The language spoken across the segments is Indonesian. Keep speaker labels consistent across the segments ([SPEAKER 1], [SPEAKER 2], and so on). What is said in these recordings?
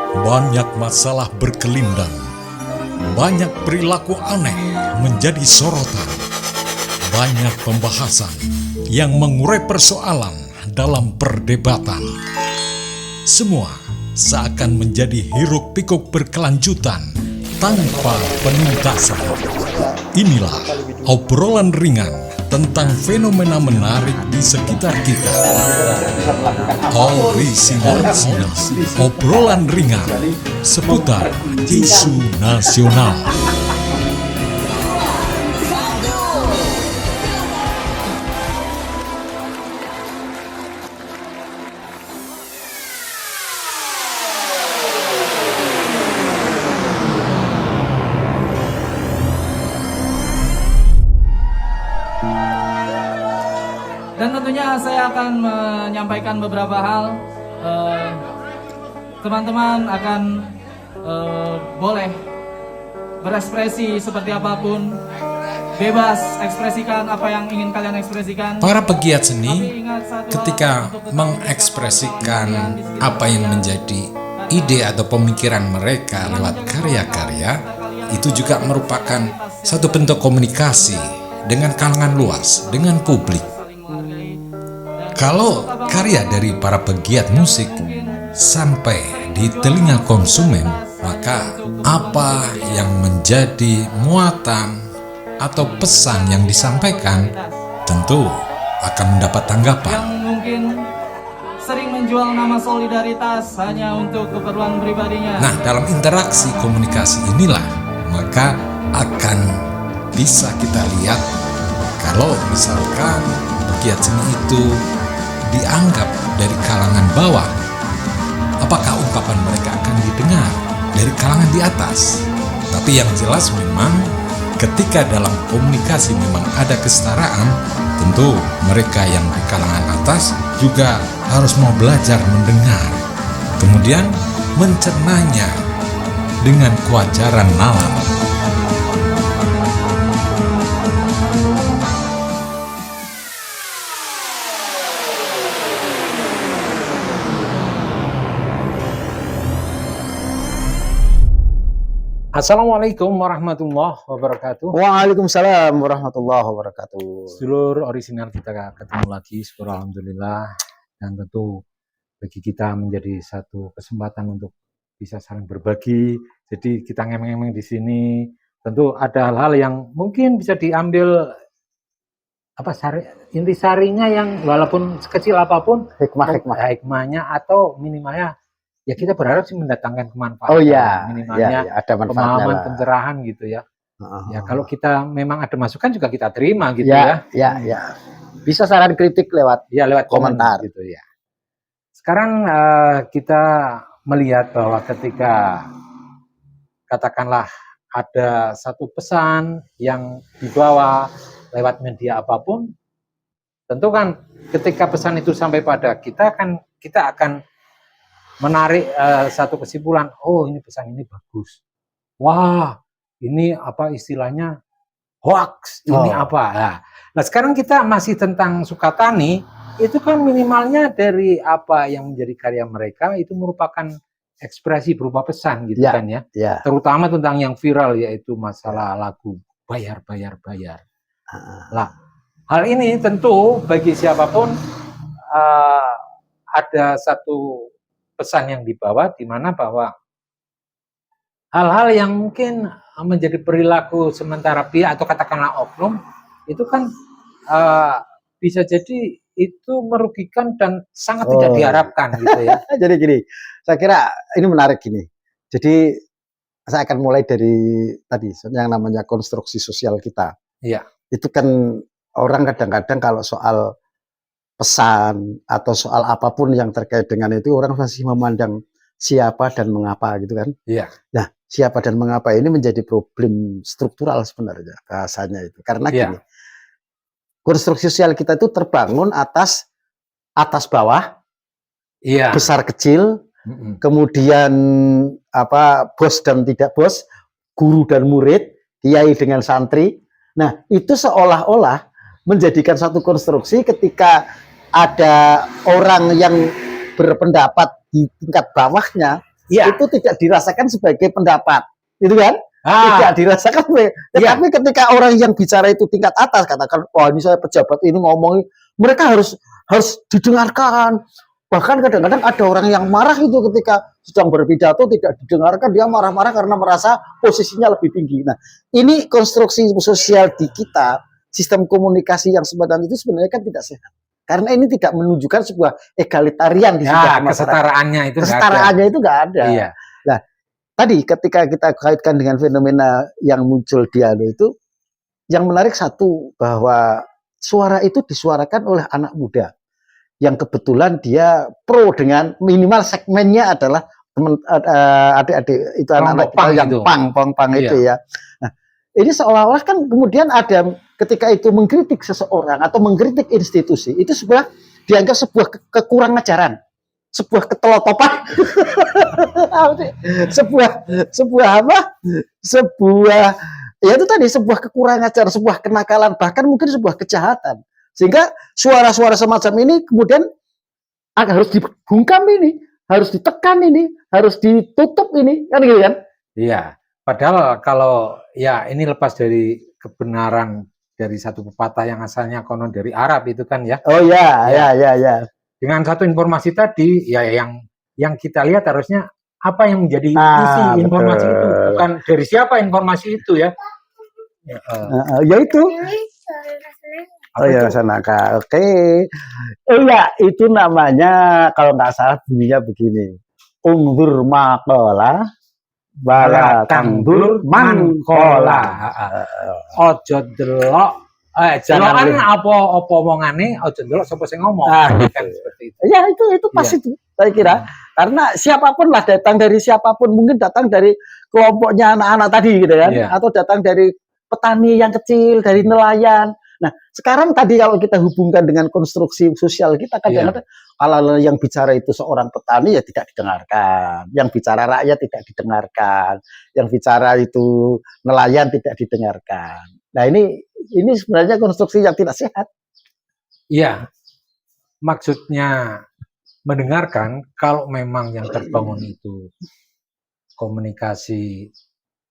[SPEAKER 1] Banyak masalah berkelindang, banyak perilaku aneh menjadi sorotan, banyak pembahasan yang mengurai persoalan dalam perdebatan. Semua seakan menjadi hiruk-pikuk berkelanjutan tanpa penuntasan. Inilah obrolan ringan tentang fenomena menarik di sekitar kita. Orisinalitas, obrolan ringan seputar isu nasional.
[SPEAKER 2] Dan tentunya saya akan menyampaikan beberapa hal. Teman-teman akan boleh berekspresi seperti apapun, bebas ekspresikan apa yang ingin kalian ekspresikan.
[SPEAKER 3] Para pegiat seni ketika mengekspresikan apa yang menjadi ide atau pemikiran mereka lewat karya-karya, itu juga merupakan satu bentuk komunikasi dengan kalangan luas, dengan publik. Kalau karya dari para pegiat musik sampai di telinga konsumen, maka apa yang menjadi muatan atau pesan yang disampaikan tentu akan mendapat tanggapan.
[SPEAKER 2] Yang mungkin sering menjual nama solidaritas hanya untuk keperluan pribadinya.
[SPEAKER 3] Nah, dalam interaksi komunikasi inilah maka akan bisa kita lihat kalau misalkan pegiat seni itu dianggap dari kalangan bawah, apakah ungkapan mereka akan didengar dari kalangan di atas? Tapi yang jelas memang ketika dalam komunikasi memang ada kesetaraan, tentu mereka yang di kalangan atas juga harus mau belajar mendengar, kemudian mencernanya dengan kewajaran nalar. Assalamualaikum warahmatullahi wabarakatuh.
[SPEAKER 4] Waalaikumsalam warahmatullahi wabarakatuh.
[SPEAKER 3] Sedulur orisinal, kita ketemu lagi, syukur alhamdulillah. Dan tentu bagi kita menjadi satu kesempatan untuk bisa saling berbagi. Jadi kita ngemeng-ngemeng di sini. Tentu ada hal-hal yang mungkin bisa diambil intisarinya yang walaupun sekecil apapun hikmahnya atau minimalnya ya kita berharap sih mendatangkan kemanfaatan.
[SPEAKER 4] Oh iya,
[SPEAKER 3] minimalnya
[SPEAKER 4] ya, ada
[SPEAKER 3] pemahaman, pencerahan gitu ya. Ya kalau kita memang ada masukan juga kita terima gitu ya.
[SPEAKER 4] Ya. Bisa saran kritik lewat komentar
[SPEAKER 3] gitu ya. Sekarang kita melihat bahwa ketika katakanlah ada satu pesan yang dibawa lewat media apapun, tentu kan ketika pesan itu sampai pada kita akan menarik satu kesimpulan, oh ini pesan ini bagus, wah ini apa istilahnya hoax, ini apa. Nah sekarang kita masih tentang Sukatani, itu kan minimalnya dari apa yang menjadi karya mereka itu merupakan ekspresi berupa pesan gitu kan ya. Terutama tentang yang viral yaitu masalah lagu bayar. Lah hal ini tentu bagi siapapun ada satu pesan yang dibawa di mana bahwa hal-hal yang mungkin menjadi perilaku sementara pihak atau katakanlah oknum itu kan bisa jadi itu merugikan dan sangat tidak diharapkan gitu ya.
[SPEAKER 4] Jadi gini, saya kira ini menarik gini. Jadi saya akan mulai dari tadi yang namanya konstruksi sosial kita.
[SPEAKER 3] Iya.
[SPEAKER 4] Itu kan orang kadang-kadang kalau soal pesan atau soal apapun yang terkait dengan itu orang masih memandang siapa dan mengapa gitu kan.
[SPEAKER 3] Iya.
[SPEAKER 4] Nah, siapa dan mengapa ini menjadi problem struktural sebenarnya bahasanya itu. Karena gini, konstruksi sosial kita itu terbangun atas bawah, besar kecil, kemudian bos dan tidak bos, guru dan murid, kiai dengan santri. Nah, itu seolah-olah menjadikan satu konstruksi ketika ada orang yang berpendapat di tingkat bawahnya
[SPEAKER 3] Iya.
[SPEAKER 4] itu tidak dirasakan sebagai pendapat, gitu kan? Tidak
[SPEAKER 3] Ah,
[SPEAKER 4] dirasakan. Tetapi ketika orang yang bicara itu tingkat atas, katakan, wah ini saya pejabat ini ngomong, mereka harus didengarkan. Bahkan kadang-kadang ada orang yang marah itu ketika sedang berpidato tidak didengarkan, dia marah-marah karena merasa posisinya lebih tinggi. Nah, ini konstruksi sosial di kita, sistem komunikasi yang semacam itu sebenarnya kan tidak sehat. Karena ini tidak menunjukkan sebuah egalitarian di
[SPEAKER 3] ya,
[SPEAKER 4] masyarakat.
[SPEAKER 3] kesetaraannya itu nggak ada.
[SPEAKER 4] Kesetaraannya itu nggak ada.
[SPEAKER 3] Iya.
[SPEAKER 4] Nah, tadi ketika kita kaitkan dengan fenomena yang muncul di anu itu, yang menarik satu bahwa suara itu disuarakan oleh anak muda yang kebetulan dia pro dengan minimal segmennya adalah teman adik-adik itu anak-anak
[SPEAKER 3] Kelompok punk
[SPEAKER 4] kita yang
[SPEAKER 3] itu.
[SPEAKER 4] pang itu ya. Nah, ini seolah-olah kan kemudian ada ketika itu mengkritik seseorang atau mengkritik institusi itu dianggap sebuah kekurangan ajaran, sebuah ketelotopan, sebuah apa? Sebuah ya itu tadi sebuah kekurangan ajaran, sebuah kenakalan, bahkan mungkin sebuah kejahatan. Sehingga suara-suara semacam ini kemudian harus dibungkam ini, harus ditekan ini, harus ditutup ini, kan gitu kan?
[SPEAKER 3] Iya. Padahal kalau ya ini lepas dari kebenaran dari satu pepatah yang asalnya konon dari Arab itu kan ya.
[SPEAKER 4] Oh ya.
[SPEAKER 3] Dengan satu informasi tadi ya yang kita lihat harusnya apa yang menjadi isi informasi
[SPEAKER 4] betul.
[SPEAKER 3] itu, bukan dari siapa informasi itu ya.
[SPEAKER 4] Ya itu. Oh ya sana Kak. Oke. Oh ya, itu namanya kalau nggak salah bunyinya begini. Ungdur makola bala tangdur mangkola.
[SPEAKER 3] Ojo delok delokan apa omongane, ojo delok sapa sing ngomong. Kan seperti itu.
[SPEAKER 4] Ya itu pas itu saya kira. Karena siapapun lah datang dari siapapun, mungkin datang dari kelompoknya anak-anak tadi gitu kan, atau datang dari petani yang kecil, dari nelayan. Nah, sekarang tadi kalau kita hubungkan dengan konstruksi sosial kita kadang-kadang kalau yang bicara itu seorang petani ya tidak didengarkan, yang bicara rakyat tidak didengarkan, yang bicara itu nelayan tidak didengarkan. Nah, ini sebenarnya konstruksi yang tidak sehat.
[SPEAKER 3] Iya. Maksudnya mendengarkan kalau memang yang terbangun itu komunikasi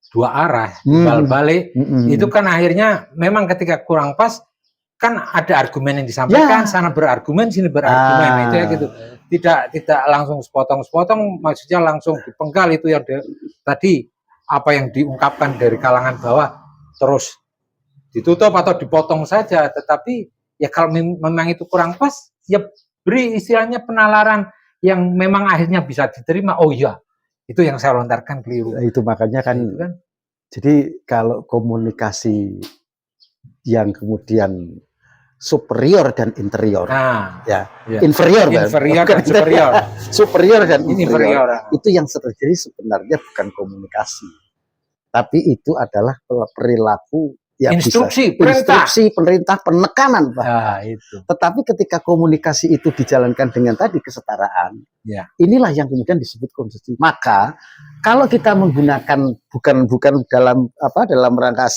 [SPEAKER 3] dua arah, timbal balik, itu kan akhirnya memang ketika kurang pas kan ada argumen yang disampaikan, sana berargumen, sini berargumen, itu ya gitu. Tidak langsung sepotong-sepotong, maksudnya langsung dipenggal itu yang tadi apa yang diungkapkan dari kalangan bawah terus ditutup atau dipotong saja. Tetapi ya kalau memang itu kurang pas, ya beri istilahnya penalaran yang memang akhirnya bisa diterima. Oh iya, itu yang saya lontarkan keliru.
[SPEAKER 4] Itu makanya kan, jadi kalau komunikasi yang kemudian superior dan interior, inferior dan superior, superior dan inferior, itu yang terjadi sebenarnya bukan komunikasi, tapi itu adalah perilaku yang instruksi perintah penekanan, itu. Tetapi ketika komunikasi itu dijalankan dengan tadi kesetaraan, inilah yang kemudian disebut konstruksi. Maka kalau kita menggunakan bukan dalam rangka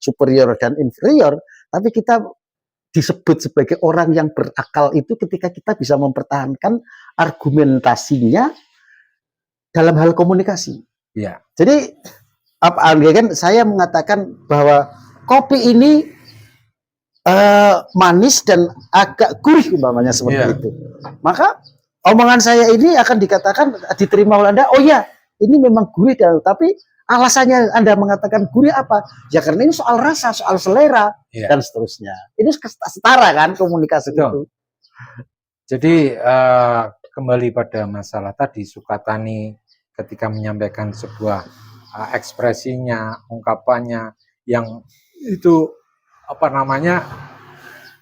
[SPEAKER 4] superior dan inferior, tapi kita disebut sebagai orang yang berakal itu ketika kita bisa mempertahankan argumentasinya dalam hal komunikasi. Jadi kan saya mengatakan bahwa kopi ini manis dan agak gurih umpamanya seperti itu. Maka omongan saya ini akan dikatakan diterima oleh Anda, oh ya, ini memang gurih, tapi alasannya Anda mengatakan gurih apa? Ya karena ini soal rasa, soal selera, dan seterusnya. Ini setara kan komunikasi itu.
[SPEAKER 3] Jadi kembali pada masalah tadi, Sukatani ketika menyampaikan sebuah ekspresinya, ungkapannya yang itu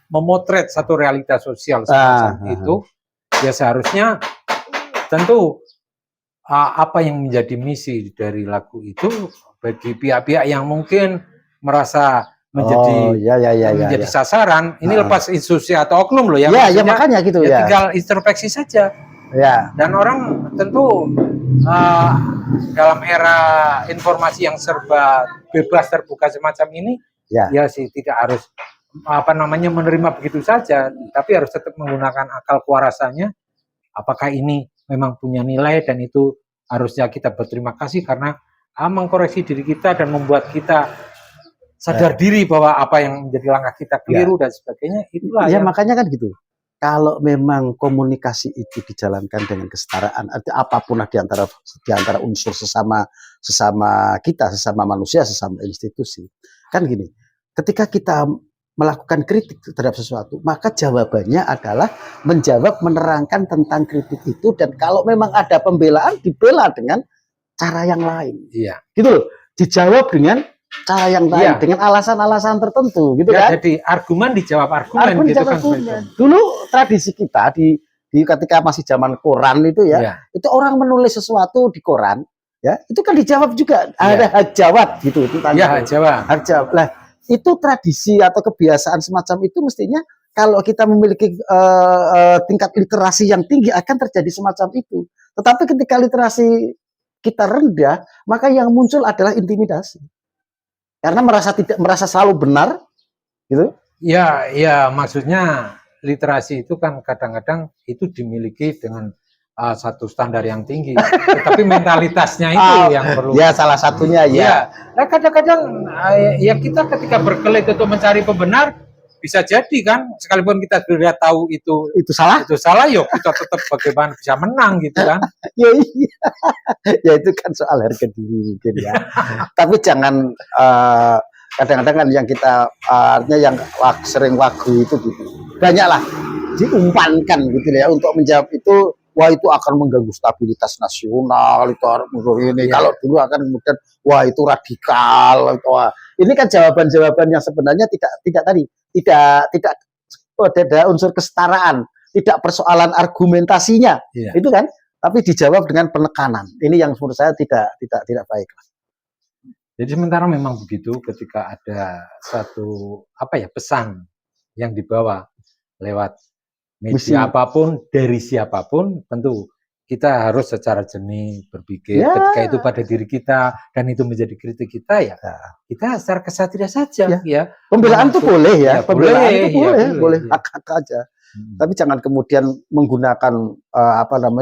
[SPEAKER 3] memotret satu realitas sosial semacam itu, ya seharusnya tentu apa yang menjadi misi dari lagu itu bagi pihak-pihak yang mungkin merasa menjadi sasaran, ini lepas institusi atau oknum loh ya.
[SPEAKER 4] Ya makanya gitu ya.
[SPEAKER 3] Tinggal introspeksi saja. Dan orang tentu dalam era informasi yang serba bebas terbuka semacam ini, ya sih tidak harus menerima begitu saja, tapi harus tetap menggunakan akal kewarasannya. Apakah ini memang punya nilai dan itu harusnya kita berterima kasih karena mengkoreksi diri kita dan membuat kita sadar diri bahwa apa yang menjadi langkah kita keliru dan sebagainya. Itulah
[SPEAKER 4] Ya
[SPEAKER 3] yang
[SPEAKER 4] makanya kan gitu. Kalau memang komunikasi itu dijalankan dengan kesetaraan, apapun lah di antara unsur sesama kita, sesama manusia, sesama institusi. Kan gini, ketika kita melakukan kritik terhadap sesuatu, maka jawabannya adalah menjawab, menerangkan tentang kritik itu, dan kalau memang ada pembelaan, dibela dengan cara yang lain.
[SPEAKER 3] Iya.
[SPEAKER 4] Gitu loh. Dijawab dengan cara yang lain, dengan alasan-alasan tertentu, gitu kan?
[SPEAKER 3] Jadi argumen dijawab argumen gitu kan.
[SPEAKER 4] Dulu tradisi kita di ketika masih zaman koran itu itu orang menulis sesuatu di koran, ya, itu kan dijawab juga, ada hak jawab gitu, itu tadi.
[SPEAKER 3] Hak jawab.
[SPEAKER 4] Hak jawab. Lah, itu tradisi atau kebiasaan semacam itu mestinya kalau kita memiliki tingkat literasi yang tinggi akan terjadi semacam itu. Tetapi ketika literasi kita rendah, maka yang muncul adalah intimidasi. Karena merasa selalu benar, gitu.
[SPEAKER 3] Ya, maksudnya literasi itu kan kadang-kadang itu dimiliki dengan satu standar yang tinggi, tapi mentalitasnya itu yang perlu.
[SPEAKER 4] Ya, salah satunya ya.
[SPEAKER 3] Nah, kadang-kadang ya kita ketika berkelit untuk mencari pembenar bisa jadi kan, sekalipun kita sudah tahu itu salah, yuk kita tetap bagaimana bisa menang gitu kan.
[SPEAKER 4] Ya iya. Ya itu kan soal harga diri mungkin ya. Tapi jangan kadang-kadang kan yang kita artinya yang sering wagu itu gitu. Banyaklah diumpankan gitu ya untuk menjawab itu, wah itu akan mengganggu stabilitas nasional, itu ini. Kalau dulu akan kemudian wah itu radikal, wah ini kan jawaban-jawaban yang sebenarnya tidak ada unsur kesetaraan, tidak persoalan argumentasinya, itu kan, tapi dijawab dengan penekanan. Ini yang menurut saya tidak baik.
[SPEAKER 3] Jadi sementara memang begitu, ketika ada satu pesan yang dibawa lewat media apapun dari siapapun, tentu kita harus secara jernih berpikir ketika itu pada diri kita dan itu menjadi kritik kita kita secara kesatria saja
[SPEAKER 4] Pembelaan itu boleh ya, pembelaan itu boleh hak aja. Tapi jangan kemudian menggunakan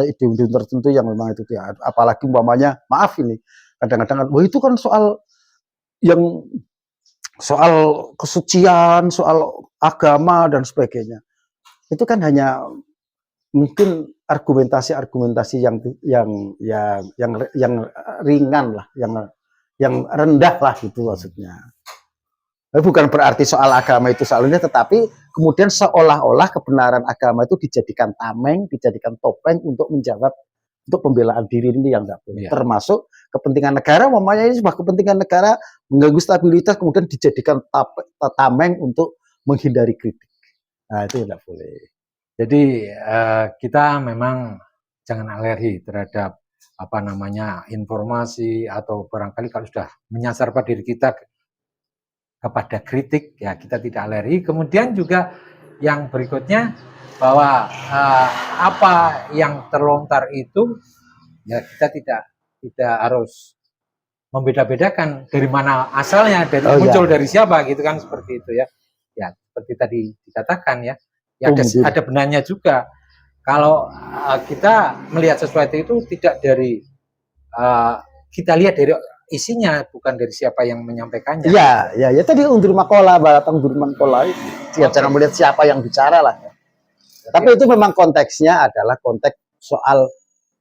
[SPEAKER 4] ide-ide tertentu yang memang itu apalagi umpamanya maaf ini kadang-kadang wah itu kan soal kesucian, soal agama dan sebagainya. Itu kan hanya mungkin argumentasi yang ringan lah, yang rendah lah gitu maksudnya. Bukan berarti soal agama itu soalnya, tetapi kemudian seolah-olah kebenaran agama itu dijadikan tameng, dijadikan topeng untuk menjawab untuk pembelaan diri ini yang nggak boleh. Termasuk kepentingan negara, umpamanya ini sebuah kepentingan negara mengganggu stabilitas, kemudian dijadikan tameng untuk menghindari kritik. Nah itu nggak boleh.
[SPEAKER 3] Jadi kita memang jangan alergi terhadap informasi atau barangkali kalau sudah menyasar pada diri kita kepada kritik ya kita tidak alergi. Kemudian juga yang berikutnya bahwa apa yang terlontar itu ya kita tidak harus membeda-bedakan dari mana asalnya, muncul dari siapa gitu kan, seperti itu ya. Ya seperti tadi dikatakan ya. Ya ada benarnya juga kalau kita melihat sesuatu itu tidak dari kita lihat dari isinya, bukan dari siapa yang menyampaikannya.
[SPEAKER 4] Ya tadi undur makola, batang undur makola itu. Jangan melihat siapa yang bicara lah. Tapi itu memang konteksnya adalah konteks soal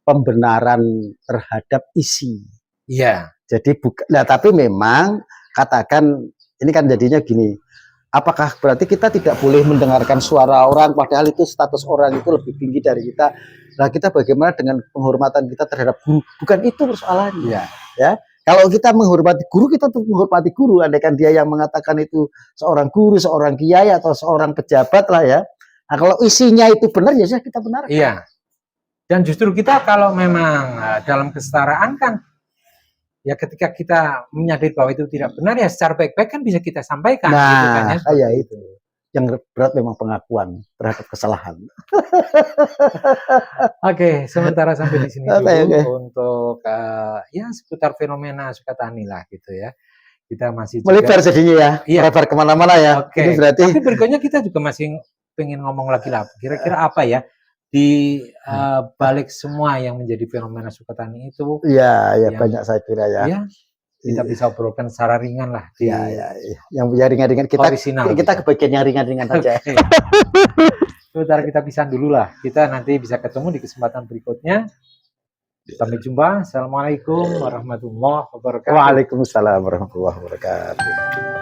[SPEAKER 4] pembenaran terhadap isi.
[SPEAKER 3] Iya.
[SPEAKER 4] Jadi tapi memang katakan ini kan jadinya gini. Apakah berarti kita tidak boleh mendengarkan suara orang, padahal itu status orang itu lebih tinggi dari kita? Nah, kita bagaimana dengan penghormatan kita terhadap guru? Bukan itu persoalannya. Ya, kalau kita menghormati guru, kita tetap menghormati guru. Andaikan dia yang mengatakan itu seorang guru, seorang kiai atau seorang pejabat lah ya. Nah, kalau isinya itu benar, ya sudah kita benarkan.
[SPEAKER 3] Iya. Dan justru kita kalau memang dalam kesetaraan kan, ya ketika kita menyadari bahwa itu tidak benar ya secara baik-baik kan bisa kita sampaikan.
[SPEAKER 4] Nah,
[SPEAKER 3] gitu kan,
[SPEAKER 4] ya itu. Yang berat memang pengakuan terhadap kesalahan.
[SPEAKER 3] Oke, sementara sampai di sini dulu untuk ya seputar fenomena Sukatani lah gitu ya. Kita masih
[SPEAKER 4] melebar jadinya ya, melebar kemana-mana ya.
[SPEAKER 3] Oke. Berarti tapi berikutnya kita juga masih pengen ngomong lagi lah. Kira-kira apa ya di balik semua yang menjadi fenomena suku tani itu,
[SPEAKER 4] Iya, ya
[SPEAKER 3] yang
[SPEAKER 4] banyak saya kira ya.
[SPEAKER 3] ya kita bisa obrolkan secara ringan lah di
[SPEAKER 4] Ya, ya, ya. Yang ya ringan-ringan kita
[SPEAKER 3] orisinal
[SPEAKER 4] kita
[SPEAKER 3] gitu.
[SPEAKER 4] ke bagian yang ringan-ringan saja.
[SPEAKER 3] Oke. Sebentar kita pisah dulu lah. Kita nanti bisa ketemu di kesempatan berikutnya. Sampai jumpa. Assalamualaikum warahmatullahi wabarakatuh.
[SPEAKER 4] Waalaikumsalam warahmatullahi wabarakatuh.